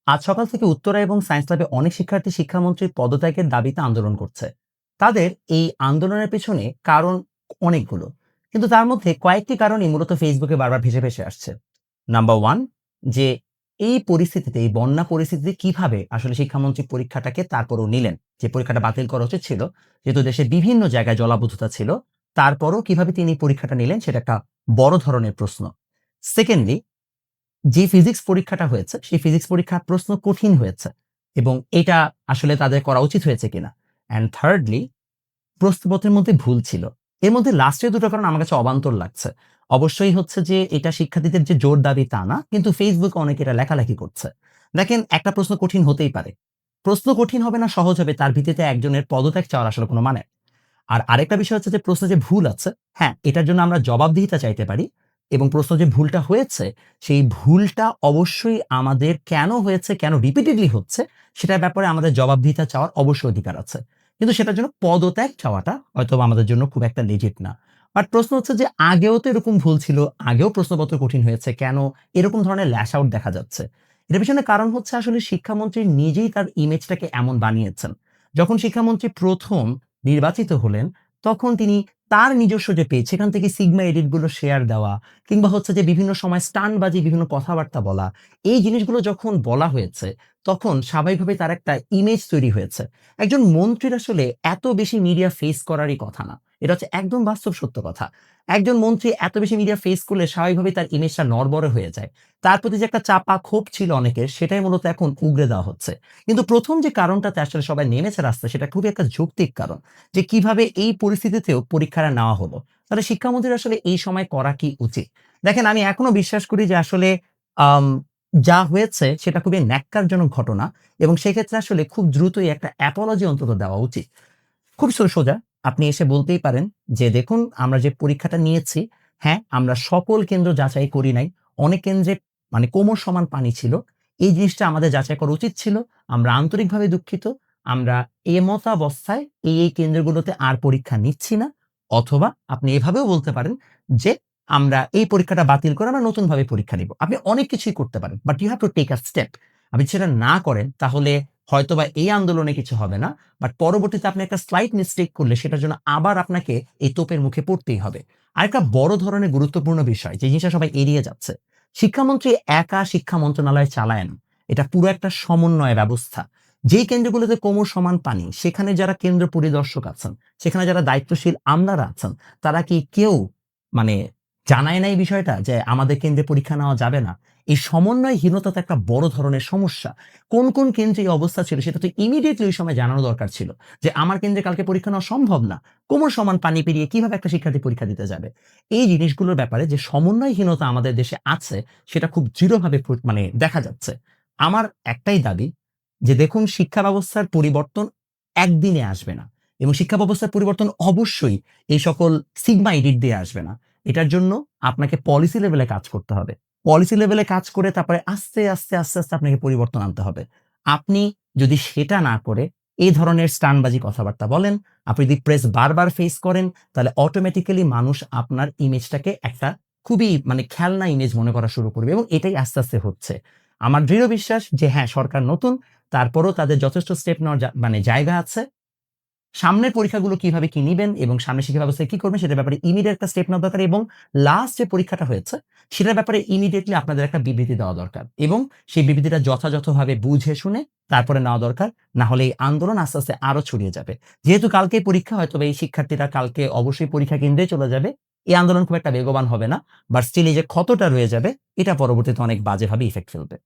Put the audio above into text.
আজ সকাল থেকে উত্তরা এবং সায়েন্স ল্যাবে অনেক শিক্ষার্থী শিক্ষামন্ত্রীর পদত্যাগের দাবিতে আন্দোলন করছে। তাদের এই আন্দোলনের পেছনে কারণ অনেকগুলো, কিন্তু তার মধ্যে কয়েকটি কারণই মূলত ফেসবুকে বারবার ভেসে ভেসে আসছে। নাম্বার ওয়ান, যে এই পরিস্থিতিতে, এই বন্যা পরিস্থিতিতে কিভাবে আসলে শিক্ষামন্ত্রী পরীক্ষাটাকে তারপরও নিলেন, যে পরীক্ষাটা বাতিল করা উচিত ছিল, যেহেতু দেশের বিভিন্ন জায়গায় জলাবদ্ধতা ছিল, তারপরও কিভাবে তিনি পরীক্ষাটা নিলেন সেটা একটা বড় ধরনের প্রশ্ন। সেকেন্ডলি, যে ফিজিক্স পরীক্ষাটা হয়েছে, সেই ফিজিক্স পরীক্ষার প্রশ্ন কঠিন হয়েছে এবং এটা আসলে তাদের করা উচিত হয়েছে কিনা। অ্যান্ড থার্ডলি, প্রশ্নপত্রের মধ্যে ভুল ছিল। এর মধ্যে লাস্টের দুটো কারণ আমার কাছে অবান্তর লাগছে। অবশ্যই হচ্ছে যে এটা শিক্ষার্থীদের যে জোর দাবি তা না, কিন্তু ফেসবুকে অনেকে এটা লেখালেখি করছে। দেখেন, একটা প্রশ্ন কঠিন হতেই পারে। প্রশ্ন কঠিন হবে না সহজ হবে তার ভিত্তিতে একজনের পদত্যাগ চাওয়ার আসলে কোনো মানে। আর আরেকটা বিষয় হচ্ছে যে প্রশ্নে যে ভুল আছে, হ্যাঁ, এটার জন্য আমরা জবাবদিহিতা চাইতে পারি এবং প্রশ্ন যে ভুলটা হয়েছে, সেই ভুলটা অবশ্যই আমাদের কেন হয়েছে, কেন রিপিটেডলি হচ্ছে, সেটার ব্যাপারে আমাদের জবাবদিহিতা চাওয়ার অবশ্যই অধিকার আছে। কিন্তু সেটার জন্য পদত্যাগ চাওয়াটা হয়তোবা আমাদের জন্য খুব একটা লেজিট না। বাট প্রশ্ন হচ্ছে যে আগেও তো এরকম ভুল ছিল, আগেও প্রশ্নপত্র কঠিন হয়েছে, কেন এরকম ধরনের ল্যাশ আউট দেখা যাচ্ছে? এটার পেছনে কারণ হচ্ছে আসলে শিক্ষামন্ত্রী নিজেই তার ইমেজটাকে এমন বানিয়েছেন। যখন শিক্ষামন্ত্রী ১ম নির্বাচিত হলেন, তখন তিনি তার নিজস্ব যে পেজ, সেখান থেকে সিগমা এডিট গুলো শেয়ার দেওয়া কিংবা হচ্ছে যে বিভিন্ন সময় স্টান্টবাজি বিভিন্ন কথাবার্তা বলা, এই জিনিসগুলো যখন বলা হয়েছে, তখন স্বাভাবিকভাবেই তার একটা ইমেজ তৈরি হয়েছে। একজন মন্ত্রীর আসলে এত বেশি মিডিয়া ফেস করারই কথা না। এটা হচ্ছে একদম বাস্তব সত্য কথা। একজন মন্ত্রী এত বেশি মিডিয়া ফেস করলে স্বাভাবিকভাবেই তার ইমেজটা নড়বড়ে হয়ে যায়। তার প্রতি যে একটা চাপা ক্ষোভ ছিল অনেকের, সেটাই মূলত এখন উগরে দেওয়া হচ্ছে। কিন্তু ১ম যে কারণটাতে আসলে সবাই নেমেছে রাস্তায়, সেটা খুবই একটা যৌক্তিক কারণ। যে কিভাবে এই পরিস্থিতিতেও পরীক্ষাটা নেওয়া হলো। তাহলে শিক্ষামন্ত্রীর আসলে এই সময় করা কি উচিত? দেখেন, আমি এখনো বিশ্বাস করি যে আসলে আম যা হয়েছে সেটা খুবই ন্যক্কারজনক ঘটনা এবং সেক্ষেত্রে আসলে খুব দ্রুতই একটা অ্যাপোলজি অন্তত দেওয়া উচিত। খুব সোজা, আপনি এসে বলতেই পারেন যে, "দেখুন, আমরা যে পরীক্ষাটা নিয়েছি, হ্যাঁ, আমরা সকল কেন্দ্র যাচাই করি নাই। অনেক কেন্দ্রে মানে কোমর সমান পানি ছিল। এই জিনিসটা আমাদের যাচাই করা উচিত ছিল। আমরা আন্তরিকভাবে দুঃখিত। আমরা এমতাবস্থায় এই কেন্দ্রগুলোতে আর পরীক্ষা নিচ্ছি না।" অথবা আপনি এভাবেও বলতে পারেন যে, "আমরা এই পরীক্ষাটা বাতিল করে আমরা নতুনভাবে পরীক্ষা নিব।" আপনি অনেক কিছুই করতে পারেন। But you have to take a step. আপনি সেটা না করেন, তাহলে হয়তোবা এই আন্দোলনে কিছু হবে না। বাট পরবর্তীতে আপনি একটা স্লাইট মিস্টেক করলে সেটার জন্য আবার আপনাকে এই তোপের মুখে পড়তেই হবে। আরেকটা বড় ধরনের গুরুত্বপূর্ণ বিষয়, যে জিনিসটা সবাই এড়িয়ে যাচ্ছে। শিক্ষামন্ত্রী একা শিক্ষা মন্ত্রণালয় চালায় না। এটা পুরো একটা সমন্বয় ব্যবস্থা। যেই কেন্দ্রগুলোতে কোমর সমান পানি, সেখানে যারা কেন্দ্র পরিদর্শক আছেন, সেখানে যারা দায়িত্বশীল আমলারা আছেন, তারা কি কেউ মানে জানায় না এই বিষয়টা যে আমাদের কেন্দ্রে পরীক্ষা নেওয়া যাবে না? এই সমন্বয়হীনতা তো একটা বড় ধরনের সমস্যা। কোন কেন্দ্রে এই অবস্থা ছিল সেটা তো ইমিডিয়েটলি ওই সময় জানানো দরকার ছিল। যে আমার কেন্দ্রে কালকে পরীক্ষা নেওয়া সম্ভব না। কোমর সমান পানি পেরিয়ে কিভাবে একটা শিক্ষার্থী পরীক্ষা দিতে যাবে? এই জিনিসগুলোর ব্যাপারে যে সমন্বয়হীনতা আমাদের দেশে আছে, সেটা খুব দৃঢ়ভাবে মানে দেখা যাচ্ছে। আমার একটাই দাবি যে, দেখুন, শিক্ষা ব্যবস্থার পরিবর্তন একদিনে আসবে না এবং শিক্ষা ব্যবস্থার পরিবর্তন অবশ্যই এই সকল সিগমা এডিট দিয়ে আসবে না। এটার জন্য আপনাকে পলিসি লেভেলে কাজ করতে হবে। পলিসি লেভেলে কাজ করে তারপরে আস্তে আস্তে আপনাকে পরিবর্তন আনতে হবে। আপনি যদি সেটা না করে এই ধরনের স্টান্টবাজি কথাবার্তা বলেন, আপনি যদি প্রেস বারবার ফেস করেন, তাহলে অটোমেটিক্যালি মানুষ আপনার ইমেজটাকে একটা খুবই মানে খেলনা ইমেজ মনে করা শুরু করবে এবং এটাই আস্তে আস্তে হচ্ছে। আমার দৃঢ় বিশ্বাস যে হ্যাঁ, সরকার নতুন, তারপরও তাদের যথেষ্ট স্টেপ নেওয়ার মানে জায়গা আছে। সামনের পরীক্ষাগুলো কিভাবে কি নিবেন এবং সামনের শিক্ষা ব্যবস্থায় কি করবেন সেটার ব্যাপারে ইমিডিয়েট একটা স্টেপ নেওয়া দরকার এবং লাস্ট যে পরীক্ষাটা হয়েছে সেটার ব্যাপারে ইমিডিয়েটলি আপনাদের একটা বিবৃতি দেওয়া দরকার এবং সেই বিবৃতিটা যথাযথভাবে বুঝে শুনে তারপরে নেওয়া দরকার। না হলে এই আন্দোলন আস্তে আস্তে আরো ছড়িয়ে যাবে। যেহেতু কালকেই পরীক্ষা, হয়তোবা এই শিক্ষার্থীরা কালকে অবশ্যই পরীক্ষা কেন্দ্রে চলে যাবে। এই আন্দোলন খুব একটা বেগবান হবে না। বাট স্টিল এই যে ক্ষতটা রয়ে যাবে, এটা পরবর্তীতে অনেক বাজেভাবে ইফেক্ট ফেলবে।